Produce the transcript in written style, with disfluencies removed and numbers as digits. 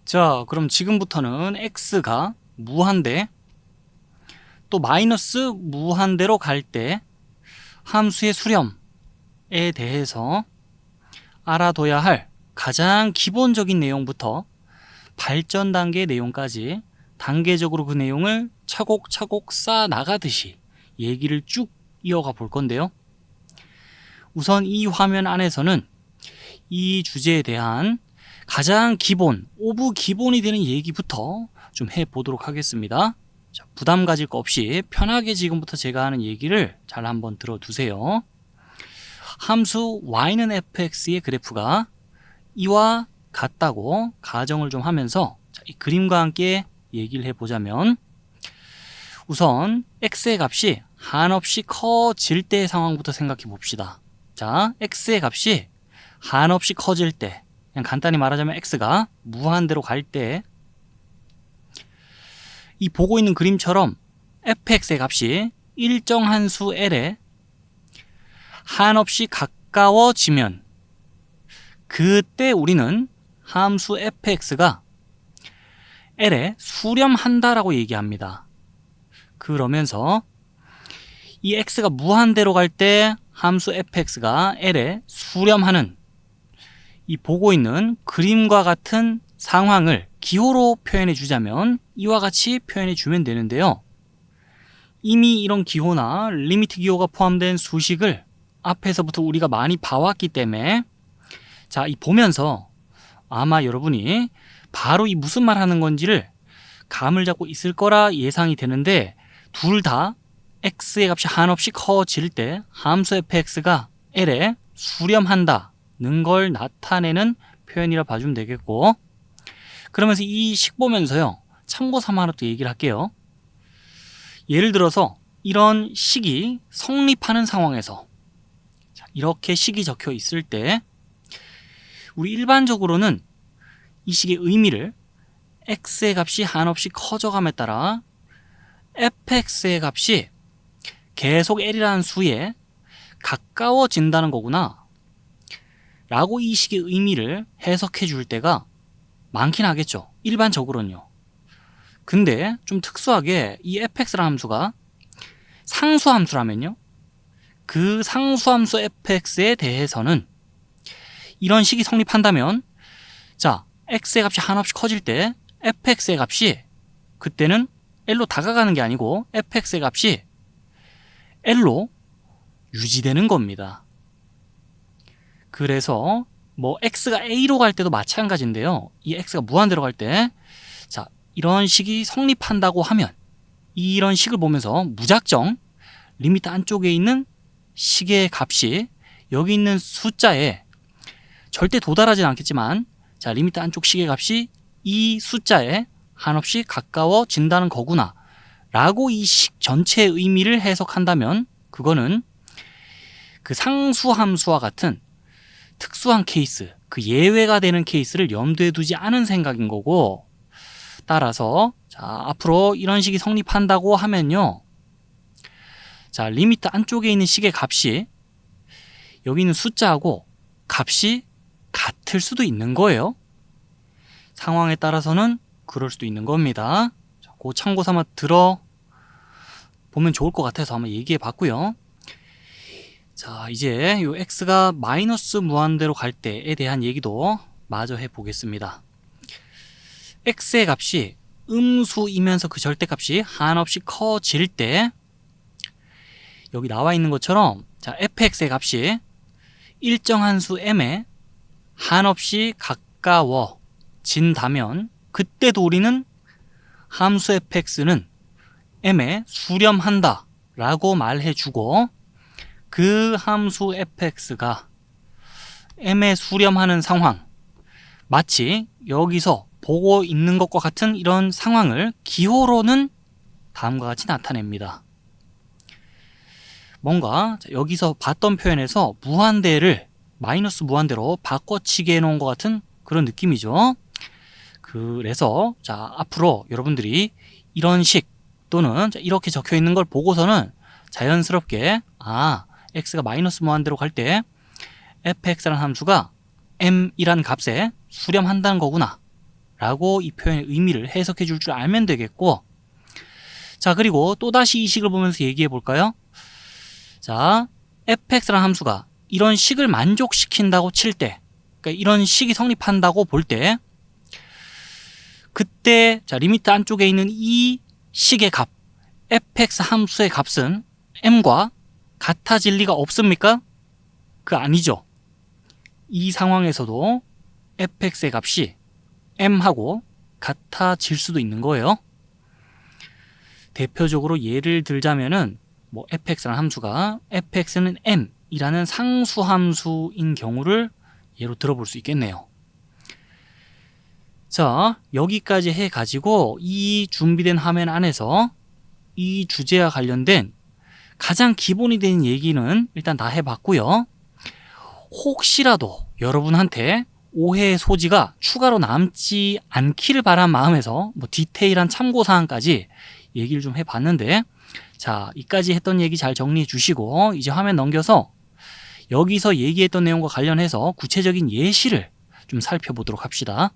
자, 그럼 지금부터는 x가 무한대 또 마이너스 무한대로 갈 때 함수의 수렴에 대해서 알아둬야 할 가장 기본적인 내용부터 발전 단계의 내용까지 단계적으로 그 내용을 차곡차곡 쌓아 나가듯이 얘기를 쭉 이어가 볼 건데요. 우선 이 화면 안에서는 이 주제에 대한 가장 기본, 오브 기본이 되는 얘기부터 좀 해보도록 하겠습니다. 자, 부담 가질 거 없이 편하게 지금부터 제가 하는 얘기를 잘 한번 들어두세요. 함수 y는 fx의 그래프가 이와 같다고 가정을 좀 하면서 이 그림과 함께 얘기를 해보자면, 우선 x의 값이 한없이 커질 때의 상황부터 생각해 봅시다. 자, x의 값이 한없이 커질 때, 그냥 간단히 말하자면 x가 무한대로 갈 때, 이 보고 있는 그림처럼 fx의 값이 일정한 수 l에 한없이 가까워지면 그때 우리는 함수 fx가 l에 수렴한다라고 얘기합니다. 그러면서 이 x가 무한대로 갈 때 함수 fx가 l에 수렴하는 이 보고 있는 그림과 같은 상황을 기호로 표현해 주자면 이와 같이 표현해 주면 되는데요. 이미 이런 기호나 리미트 기호가 포함된 수식을 앞에서부터 우리가 많이 봐왔기 때문에, 자, 이 보면서 아마 여러분이 바로 이 무슨 말 하는 건지를 감을 잡고 있을 거라 예상이 되는데, 둘 다 x의 값이 한없이 커질 때 함수 fx가 l에 수렴한다는 걸 나타내는 표현이라 봐주면 되겠고, 그러면서 이 식 보면서요, 참고 삼아 하나 또 얘기를 할게요. 예를 들어서 이런 식이 성립하는 상황에서, 이렇게 식이 적혀 있을 때 우리 일반적으로는 이 식의 의미를 x의 값이 한없이 커져감에 따라 fx의 값이 계속 l이라는 수에 가까워진다는 거구나 라고 이 식의 의미를 해석해 줄 때가 많긴 하겠죠, 일반적으로는요. 근데 좀 특수하게 이 fx라는 함수가 상수함수라면요, 그 상수함수 fx에 대해서는 이런 식이 성립한다면, 자, x의 값이 한없이 커질 때 fx의 값이 그때는 l로 다가가는 게 아니고 fx의 값이 l로 유지되는 겁니다. 그래서 뭐 x가 a로 갈 때도 마찬가지인데요. 이 x가 무한대로 갈 때, 자, 이런 식이 성립한다고 하면 이런 식을 보면서 무작정 리미트 안쪽에 있는 식의 값이 여기 있는 숫자에 절대 도달하진 않겠지만, 자, 리미트 안쪽 식의 값이 이 숫자에 한없이 가까워진다는 거구나 라고 이 식 전체의 의미를 해석한다면, 그거는 그 상수함수와 같은 특수한 케이스, 그 예외가 되는 케이스를 염두에 두지 않은 생각인 거고, 따라서 자, 앞으로 이런 식이 성립한다고 하면요, 자, 리미트 안쪽에 있는 식의 값이 여기 있는 숫자하고 값이 같을 수도 있는 거예요. 상황에 따라서는 그럴 수도 있는 겁니다. 자, 그 참고 삼아 들어보면 좋을 것 같아서 한번 얘기해 봤고요. 자, 이제 요 x가 마이너스 무한대로 갈 때에 대한 얘기도 마저 해보겠습니다. x의 값이 음수이면서 그 절대값이 한없이 커질 때, 여기 나와 있는 것처럼, 자, fx의 값이 일정한 수 m에 한없이 가까워진다면 그때도 우리는 함수 fx는 m에 수렴한다 라고 말해주고, 그 함수 fx가 m에 수렴하는 상황, 마치 여기서 보고 있는 것과 같은 이런 상황을 기호로는 다음과 같이 나타냅니다. 뭔가 여기서 봤던 표현에서 무한대를 마이너스 무한대로 바꿔치기 해놓은 것 같은 그런 느낌이죠. 그래서 자, 앞으로 여러분들이 이런 식 또는 이렇게 적혀 있는 걸 보고서는 자연스럽게, 아, x가 마이너스 무한대로 갈 때 fx라는 함수가 m이라는 값에 수렴한다는 거구나 라고 이 표현의 의미를 해석해 줄 줄 알면 되겠고, 자, 그리고 또다시 이 식을 보면서 얘기해 볼까요? 자, fx라는 함수가 이런 식을 만족시킨다고 칠 때, 그러니까 이런 식이 성립한다고 볼 때, 그때 자 리미트 안쪽에 있는 이 식의 값, fx 함수의 값은 m과 같아질 리가 없습니까? 그 아니죠. 이 상황에서도 fx의 값이 m하고 같아질 수도 있는 거예요. 대표적으로 예를 들자면은 뭐 fx라는 함수가 fx는 m이라는 상수함수인 경우를 예로 들어볼 수 있겠네요. 자, 여기까지 해가지고 이 준비된 화면 안에서 이 주제와 관련된 가장 기본이 되는 얘기는 일단 다 해봤고요. 혹시라도 여러분한테 오해의 소지가 추가로 남지 않기를 바란 마음에서 뭐 디테일한 참고사항까지 얘기를 좀 해봤는데, 자, 이까지 했던 얘기 잘 정리해 주시고 이제 화면 넘겨서 여기서 얘기했던 내용과 관련해서 구체적인 예시를 좀 살펴보도록 합시다.